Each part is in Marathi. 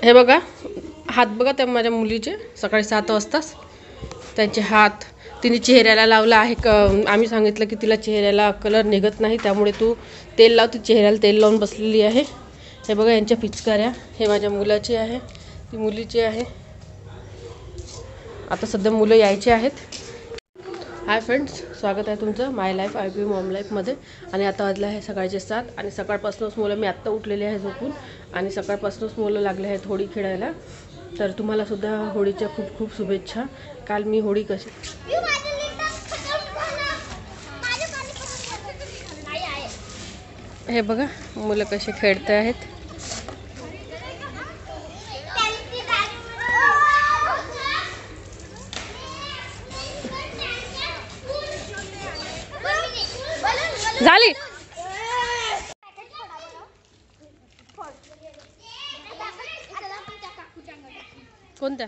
हे बघा हात बघा त्या माझ्या मुलीचे सकाळी 7 वाजताच त्यांचे हात तिने चेहऱ्याला लावला आहे. आम्ही सांगितलं की तिला चेहऱ्याला कलर निघत नाही त्यामुळे तू तेल लाव. ती चेहऱ्याला तेल लावून बसलेली आहे. हे बघा यांच्या पिचकाऱ्या. हे माझ्या मुलाची आहे, ती मुलीची आहे. आता सध्या मुलं यायचे आहेत. हाय फ्रेंड्स, स्वागत आहे तुमचं माय लाईफ IPM मॉम लाईफमध्ये. आणि आता वाजले आहे सकाळचे 7 आणि सकाळपासूनच मुलं, मी आत्ता उठलेले आहे झोपून आणि सकाळपासूनच मुलं लागले आहेत होळी खेळायला. तर तुम्हालासुद्धा होळीच्या खूप खूप शुभेच्छा. काल मी होळी कशी हे बघा मुलं कसे खेळते आहेत. झाली कोणत्या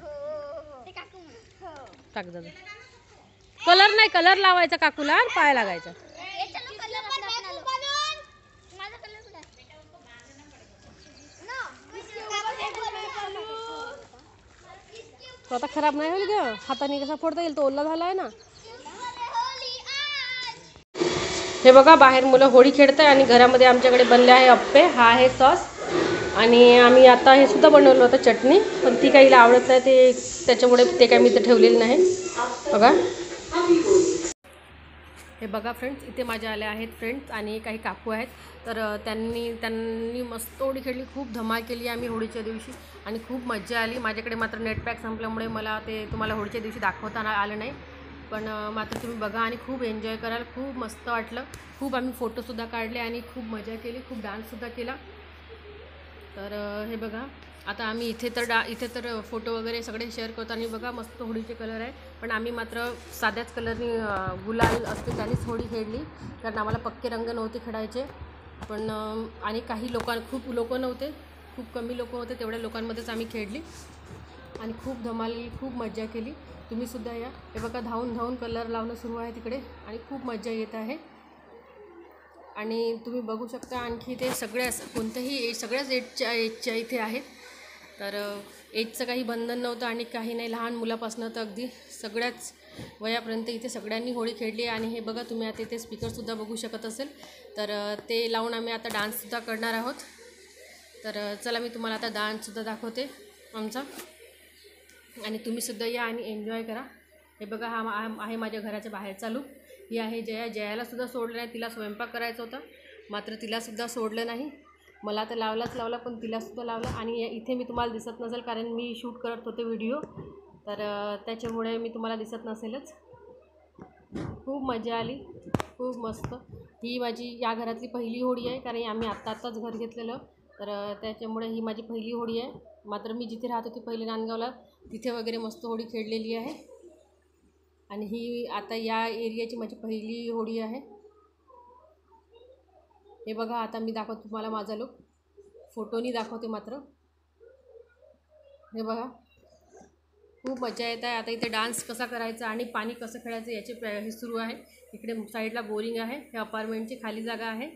टाक दादा. कलर नाही, कलर लावायचा काकूला, पाय लागायचा. तो आता खराब नाही होईल ग, हाताने कसा फोडता येईल, तो ओला झाला आहे ना. हे बघा बाहेर मुलं होळी खेळत आहे आणि घरामध्ये आमच्याकडे बनले आहे अप्पे. हा आहे सॉस आणि आम्ही आता हे सुद्धा बनवलं होतं चटणी, पण ती काहीला आवडत नाही ते, त्याच्यामुळे ते काही मी तर ठेवलेलं नाही. बघा हे बघा फ्रेंड्स, इथे माझ्या आल्या आहेत फ्रेंड्स आणि काही काकू आहेत. तर त्यांनी मस्त होळी खेळली, खूप धमाल केली आम्ही होळीच्या दिवशी आणि खूप मजा आली. माझ्याकडे मात्र नेट पॅक संपल्यामुळे मला ते तुम्हाला होळीच्या दिवशी दाखवता आलं नाही, पण मात्र तुम्ही बघा आणि खूप एन्जॉय कराल. खूप मस्त वाटलं, खूप आम्ही फोटोसुद्धा काढले आणि खूप मजा केली, खूप डान्ससुद्धा केला. तर हे बघा आता आम्ही इथे तर फोटो वगैरे सगळे शेअर करतो आणि बघा मस्त होळीचे कलर आहे. पण आम्ही मात्र साध्याच कलरनी गुलाल असते त्यानेच होळी खेळली, कारण आम्हाला पक्के रंग नव्हते खेळायचे. पण आणि काही खूप लोक नव्हते, खूप कमी लोक होते, तेवढ्या लोकांमध्येच आम्ही खेळली आणि खूप धमाल, खूप मजा केली. तुम्हीसुद्धा या. हे बघा धावून धावून कलर लावणं सुरू आहे तिकडे आणि खूप मजा येत आहे. आणि तुम्ही बघू शकता आणखी ते कोणत्याही सगळ्याच एजच्या इथे आहेत. तर एजचं काही बंधन नव्हतं आणि काही नाही, लहान मुलापासून तर अगदी सगळ्याच वयापर्यंत इथे सगळ्यांनी होळी खेळली. आणि हे बघा तुम्ही आता इथे स्पीकरसुद्धा बघू शकत असेल, तर ते लावून आम्ही आता डान्ससुद्धा करणार आहोत. तर चला मी तुम्हाला आता डान्ससुद्धा दाखवते आमचा, आणि तुम्हीसुद्धा या आणि एन्जॉय करा. हे बघा हा आहे माझ्या घराच्या बाहेरचा लूक. ही आहे जयालासुद्धा सोडलं नाही, तिला स्वयंपाक करायचा होता मात्र तिलासुद्धा सोडलं नाही. मला तर लावला पण तिलासुद्धा लावला. आणि इथे मी तुम्हाला दिसत नसेल कारण मी शूट करत होते व्हिडिओ, तर त्याच्यामुळे मी तुम्हाला दिसत नसेलच. खूप मजा आली, खूप मस्त. ही माझी या घरातली पहिली होळी आहे, कारण आम्ही आत्ताच घर घेतलेलं, तर त्याच्यामुळे ही माझी पहिली होळी आहे. मात्र मी जिथे राहत होती पहिले नांदगावला, तिथे वगैरे मस्त होळी खेळलेली आहे. आणि ही आता या एरियाची माझी पहिली होळी आहे. हे बघा आता मी दाखवते तुम्हाला माझा लूक, फोटोनी दाखवते मात्र. हे बघा खूप मजा येत आहे. आता इथे डान्स कसा करायचा आणि पाणी कसं खेळायचं याचे हे सुरू आहे. इकडे साईडला बोरिंग आहे, हे अपार्टमेंटची खाली जागा आहे.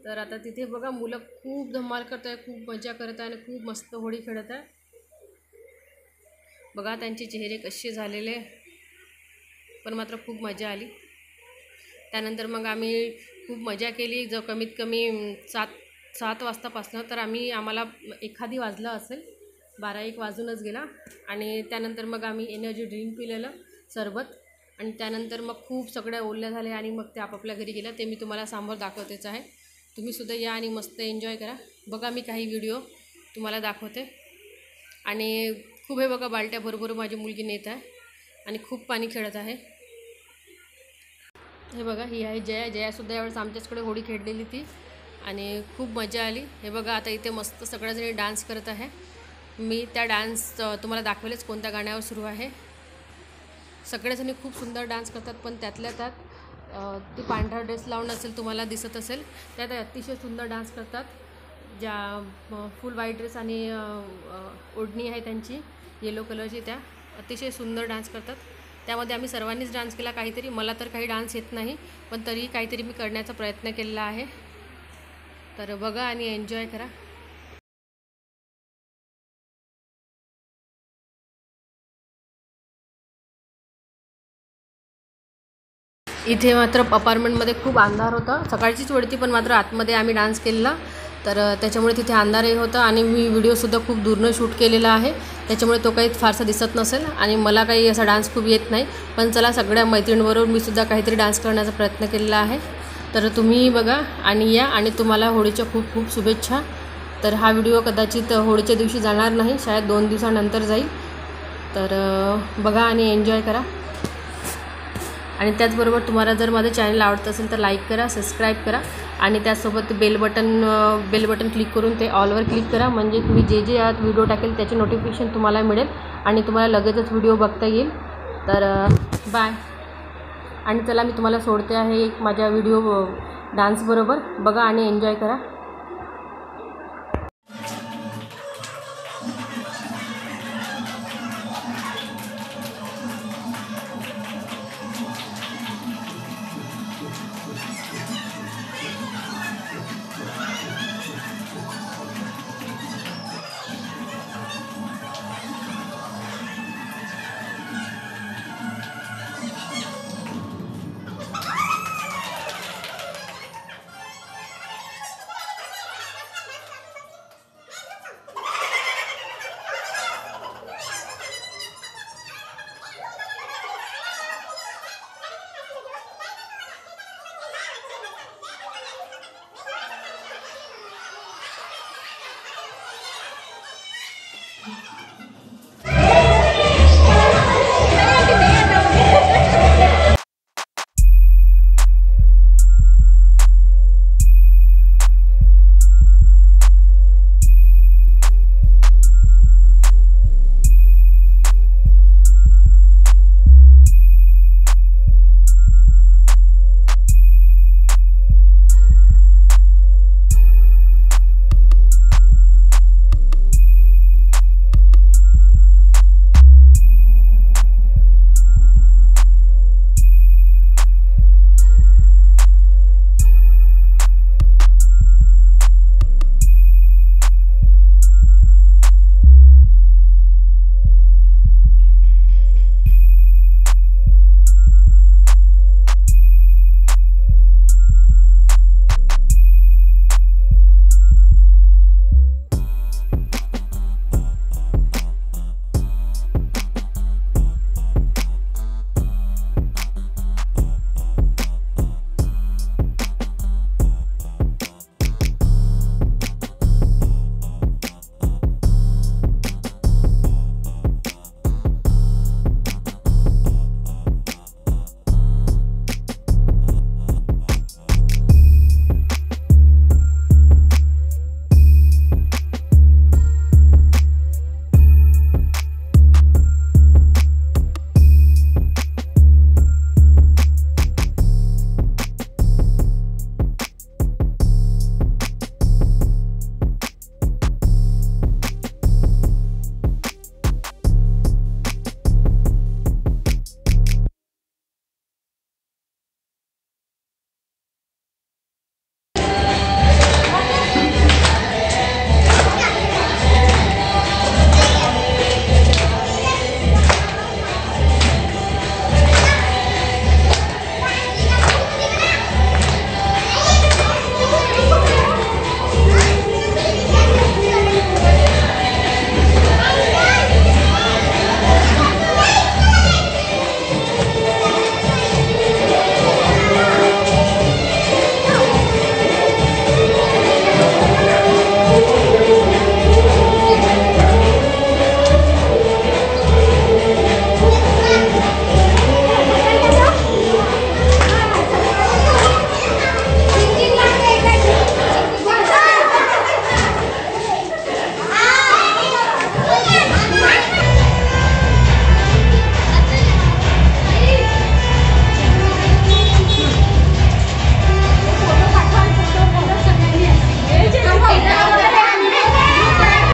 तर आता तिथे बघा मुलं खूप धमाल करत आहे, खूप मजा करत आहे आणि खूप मस्त होळी खेळत आहे. बघा त्यांचे चेहरे कसे झालेले, पण मात्र खूप मजा आली. त्यानंतर मग आम्ही खूप मजा केली. जो कमीत कमी 7 वाजतापासून तर आम्हाला एखादी वाजलं असेल, 12-1 वाजूनच गेला. आणि त्यानंतर मग आम्ही एनर्जी ड्रिंक पिलेलं, सरबत. आणि त्यानंतर मग खूप सगळ्या ओल्या झाल्या आणि मग ते आपापल्या घरी गेल्या. ते मी तुम्हाला समोर दाखवतेच आहे. तुम्हीसुद्धा या आणि मस्त एन्जॉय करा. बघा मी काही व्हिडिओ तुम्हाला दाखवते. आणि खूप हे बघा बालट्याबरोबर माझी मुलगी नेत आहे आणि खूप पाणी खेळत आहे. हे बघा ही आहे जयासुद्धा यावेळेस आमच्याचकडे होळी खेळलेली ती आणि खूप मजा आली. हे बघा आता इथे मस्त सगळ्याजणी डान्स करत आहे. मी त्या डान्स तुम्हाला दाखवेलच कोणत्या गाण्यावर सुरू आहे. सगळेजणी खूप सुंदर डान्स करतात, पण त्यातल्या त्यात ती पांढरा ड्रेस लावून असेल, तुम्हाला दिसत असेल, त्यात अतिशय सुंदर डान्स करतात. ज्या फुल व्हाईट ड्रेस आणि ओढणी आहे त्यांची येलो कलरची, त्या अतिशय सुंदर डान्स करतात. त्यामध्ये आम्ही सर्वांनीच डान्स केला काहीतरी. मला तर काही डान्स येत नाही, पण तरीही काहीतरी मी करण्याचा प्रयत्न केलेला आहे. तर बघा आणि एन्जॉय करा. इथे मात्र अपार्टमेंटमध्ये खूप अंधार होता, सकाळचीच वेळ पण मात्र आतमध्ये आम्ही डान्स केलेला, तर त्याच्यामुळे तिथे अंधारही होता आणि मी व्हिडिओसुद्धा खूप दूरनं शूट केलेला आहे, त्याच्यामुळे तो काही फारसा दिसत नसेल आणि मला काही असा डान्स खूप येत नाही. पण चला, सगळ्या मैत्रिणींबरोबर मी सुद्धा काहीतरी डान्स करण्याचा प्रयत्न केलेला आहे. तर तुम्ही बघा आणि या, आणि तुम्हाला होळीच्या खूप खूप शुभेच्छा. तर हा व्हिडिओ कदाचित होळीच्या दिवशी जाणार नाही, शायद 2 दिवसानंतर जाईल. तर बघा आणि एन्जॉय करा. आणि त्याचबरोबर तुम्हाला जर माझं चॅनल आवडत असेल तर लाईक करा, सबस्क्राईब करा आणि त्यासोबत बेल बटन क्लिक करून ते ऑलवर क्लिक करा, म्हणजे मी जे यात व्हिडिओ टाकेल त्याचे नोटिफिकेशन तुम्हाला मिळेल आणि तुम्हाला लगेचच व्हिडिओ बघता येईल. तर बाय. आणि चला, मी तुम्हाला सोडते आहे एक माझ्या व्हिडिओ डान्सबरोबर. बघा आणि एन्जॉय करा.